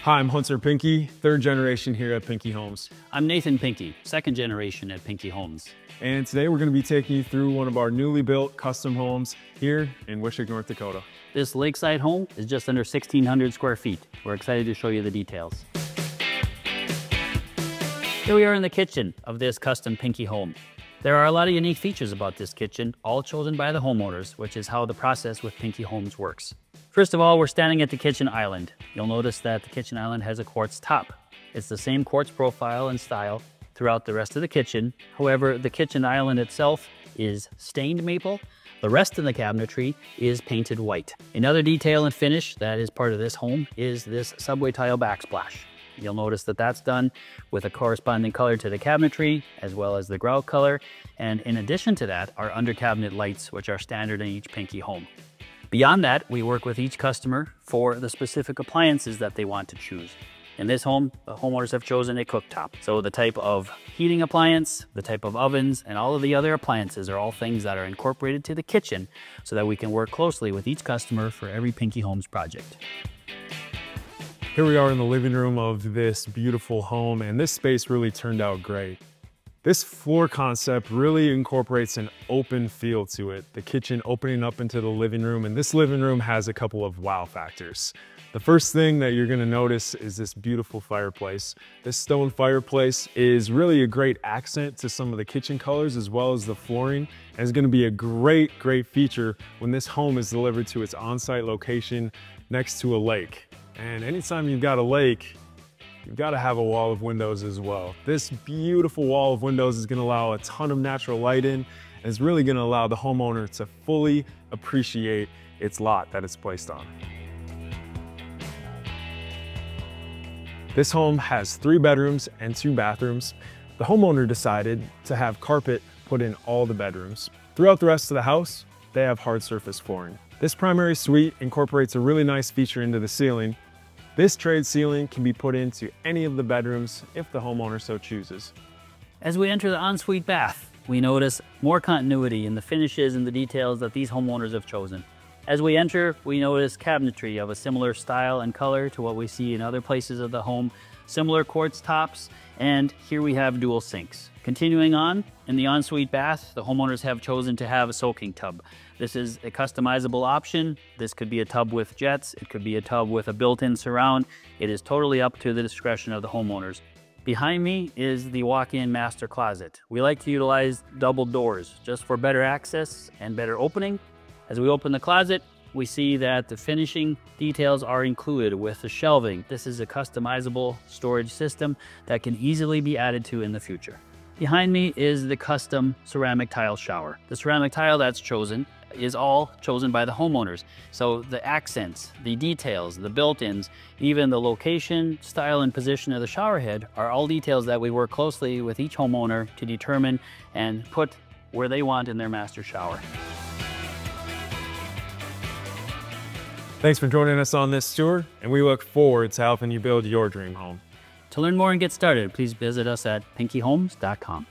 Hi, I'm Hunter Pinke, third generation here at Pinke Homes. I'm Nathan Pinke, second generation at Pinke Homes. And today we're going to be taking you through one of our newly built custom homes here in Wishick, North Dakota. This Lakeside home is just under 1,600 square feet. We're excited to show you the details. Here we are in the kitchen of this custom Pinke home. There are a lot of unique features about this kitchen, all chosen by the homeowners, which is how the process with Pinke Homes works. First of all, we're standing at the kitchen island. You'll notice that the kitchen island has a quartz top. It's the same quartz profile and style throughout the rest of the kitchen. However, the kitchen island itself is stained maple. The rest of the cabinetry is painted white. Another detail and finish that is part of this home is this subway tile backsplash. You'll notice that that's done with a corresponding color to the cabinetry as well as the grout color. And in addition to that are under cabinet lights, which are standard in each Pinke home. Beyond that, we work with each customer for the specific appliances that they want to choose. In this home, the homeowners have chosen a cooktop. So the type of heating appliance, the type of ovens, and all of the other appliances are all things that are incorporated to the kitchen so that we can work closely with each customer for every Pinke Homes project. Here we are in the living room of this beautiful home, and this space really turned out great. This floor concept really incorporates an open feel to it, the kitchen opening up into the living room, and this living room has a couple of wow factors. The first thing that you're gonna notice is this beautiful fireplace. This stone fireplace is really a great accent to some of the kitchen colors as well as the flooring, and is gonna be a great feature when this home is delivered to its on-site location next to a lake. And anytime you've got a lake, you've got to have a wall of windows as well. This beautiful wall of windows is going to allow a ton of natural light in, and it's really going to allow the homeowner to fully appreciate its lot that it's placed on. This home has 3 bedrooms and 2 bathrooms. The homeowner decided to have carpet put in all the bedrooms. Throughout the rest of the house, they have hard surface flooring. This primary suite incorporates a really nice feature into the ceiling. This trade ceiling can be put into any of the bedrooms if the homeowner so chooses. As we enter the ensuite bath, we notice more continuity in the finishes and the details that these homeowners have chosen. As we enter, we notice cabinetry of a similar style and color to what we see in other places of the home, similar quartz tops, and here we have dual sinks. Continuing on, in the ensuite bath, the homeowners have chosen to have a soaking tub. This is a customizable option. This could be a tub with jets, it could be a tub with a built-in surround. It is totally up to the discretion of the homeowners. Behind me is the walk-in master closet. We like to utilize double doors just for better access and better opening. As we open the closet, we see that the finishing details are included with the shelving. This is a customizable storage system that can easily be added to in the future. Behind me is the custom ceramic tile shower. The ceramic tile that's chosen is all chosen by the homeowners. So the accents, the details, the built-ins, even the location, style, and position of the shower head are all details that we work closely with each homeowner to determine and put where they want in their master shower. Thanks for joining us on this tour, and we look forward to helping you build your dream home. To learn more and get started, please visit us at pinkehomes.com.